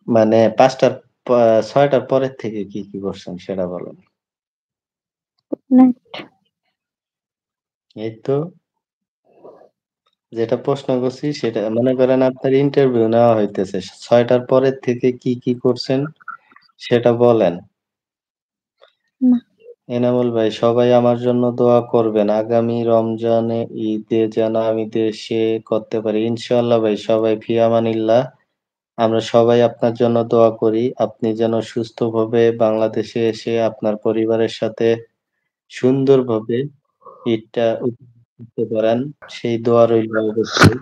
মানে ৫টার ৬টার পরের থেকে কি করছেন সেটা বলেন? নাইট। এই তো যেটা প্রশ্ন করছি সেটা মনে করেন আপনার ইন্টারভিউ নেওয়া হইতেছে। ৬টার পরের থেকে কি করছেন সেটা বলেন। না, এনামুল ভাই সবাই আমার জন্য দোয়া করবেন। আগামী রমজানে ঈদে যেন আমি দেশে করতে পারি। ইনশাআল্লাহ ভাই সবাই ফি আমানিল্লাহ। আমরা সবাই আপনার জন্য দোয়া করি। আপনি যেন সুস্থভাবে বাংলাদেশে এসে আপনার পরিবারের সাথে সুন্দরভাবে ঈদটা উপভোগ করতে পারেন। সেই দোয়া রইল অবশ্যই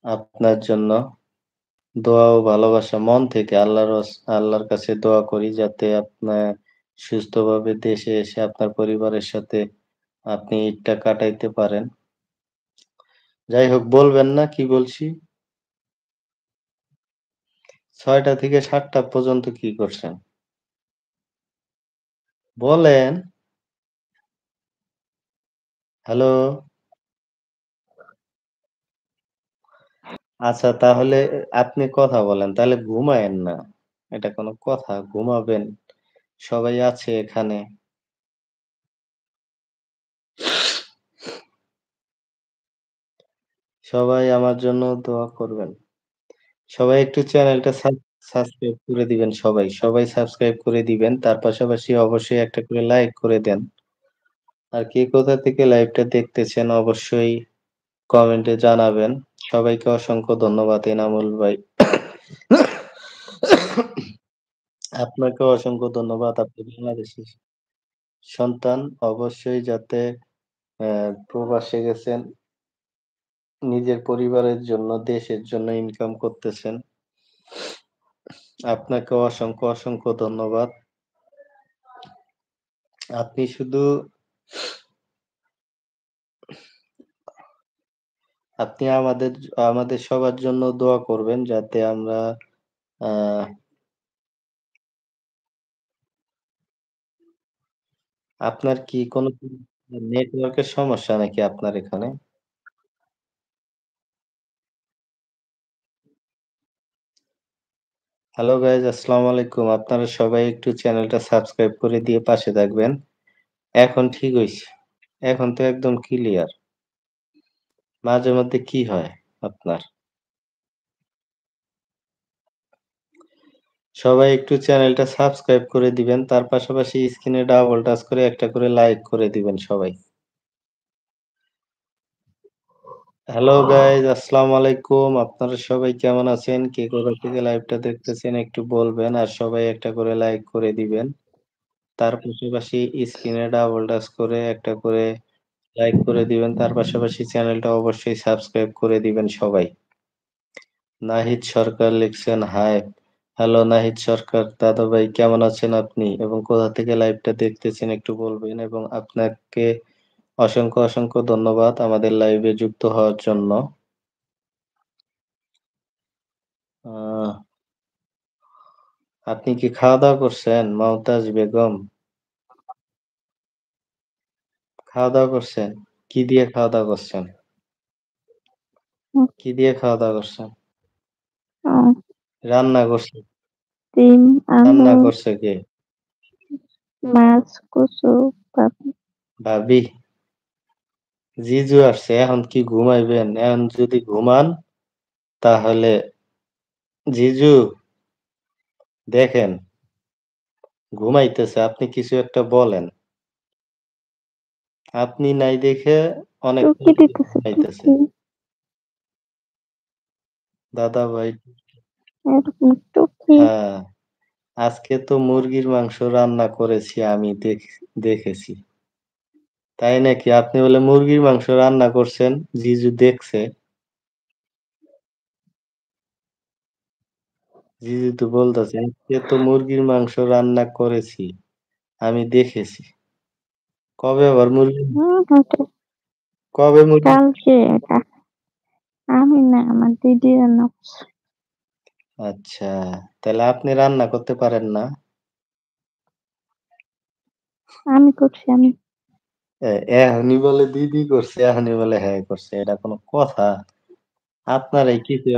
আপনার জন্য। দোয়া ও ভালোবাসা মন থেকে আল্লাহর কাছে দোয়া করি যাতে আপনার সুস্থভাবে দেশে এসে আপনার পরিবারের সাথে আপনি ঈদটা কাটাইতে পারেন। যাই হোক বলবেন না কি বলছি? ৬টা থেকে ৭টা পর্যন্ত কি করছেন? বলেন। হ্যালো? আচ্ছা তাহলে আপনি কথা বলেন। তাহলে ঘুমায়েন না। এটা কোনো কথা? ঘুমাবেন। সবাই আছে এখানে। সবাই আমার জন্য দোয়া করবেন। সবাই একটু চ্যানেলটা সাবস্ক্রাইব করে দিবেন সবাই। সবাই সাবস্ক্রাইব করে দিবেন। তার পাশাপাশি অবশ্যই একটা করে লাইক করে দেন। আর কে কোথা থেকে লাইভটা দেখতেছেন অবশ্যই কমেন্টে জানাবেন। সবাইকে অসংখ্য ধন্যবাদ এনামুল ভাই। আপনাকেও অসংখ্য ধন্যবাদ। আপনি বাংলাদেশের সন্তান অবশ্যই যাতে প্রবাসে গেছেন, নিজের পরিবারের জন্য, দেশের জন্য ইনকাম করতেছেন। আপনাকেও অসংখ্য ধন্যবাদ। আপনি শুধু আপনি আমাদের সবার জন্য দোয়া করবেন যাতে আমরা আ আপনার কি কোনো নেটওয়ার্কের সমস্যা নাকি আপনার এখানে? হ্যালো গাইস আসসালামু আলাইকুম। আপনারা সবাই একটু চ্যানেলটা সাবস্ক্রাইব করে দিয়ে পাশে থাকবেন। এখন ঠিক হইছে। এখন তো একদম ক্লিয়ার। মাঝে মধ্যে কি হয় আপনার? সবাই একটু চ্যানেলটা সাবস্ক্রাইব করে দিবেন। তার পাশাপাশি স্ক্রিনে ডাবল টাচ করে একটা করে লাইক করে দিবেন সবাই। হ্যালো গাইস আসসালামু আলাইকুম। আপনারা সবাই কেমন আছেন? কে কোথা থেকে লাইভটা দেখতেছেন একটু বলবেন। আর সবাই একটা করে লাইক করে দিবেন। তার পাশাপাশি স্ক্রিনে ডাবল টাচ করে একটা করে লাইক করে দিবেন। তার পাশাপাশি চ্যানেলটা অবশ্যই সাবস্ক্রাইব করে দিবেন সবাই। নাহিদ সরকার লিখছেন হাই। হ্যালো নাহিদ সরকার দাদা ভাই কেমন আছেন আপনি? এবং কোথা থেকে লাইভটা দেখতেছেন একটু বলবেন এবং আপনাকে অসংখ্য ধন্যবাদ আমাদের লাইভে যুক্ত হওয়ার জন্য। আহ আপনি কি খাওয়া-দাওয়া করছেন? মমতাজ বেগম? খাওয়া-দাওয়া করছেন? কি দিয়ে খাওয়া-দাওয়া করছেন? হুম, কি দিয়ে খাওয়া-দাওয়া করছেন? ও রান্না করছে ডিম, আলু, রান্না করছে কে? মাছ, কচু, পাপড়ি। ভাবি? জিজু আসছে। এখন কি ঘুমাইবেন? এখন যদি ঘুমান তাহলে জিজু দেখেন ঘুমাইতেছে। আপনি কিছু একটা বলেন। আপনি নাই দেখে অনেক টুকি পরে দিতেছে ঘুমাইতেছে। টুকি। দাদা ভাই এরকম টুকি। হ্যাঁ, আজকে তো মুরগির মাংস রান্না করেছি আমি দেখেছি। তাই নাকি? আপনি বলে মুরগির মাংস রান্না করছেন, জিজু দেখছে। জিজু তো বলতেছে, আজকে তো মুরগির মাংস রান্না করেছি। আমি দেখেছি। কবে আবার মুরগি ওটা কবে মুরগি কালকে এটা। আমি না, আমার দিদি রান্না করছে। আচ্ছা, তাহলে আপনি রান্না করতে পারেন না? আমি করছি আমি। এখনই বলে দিদি করছে, এখনই বলে হ্যাঁ করছে। এটা কোনো কথা? আপনার এই কিছু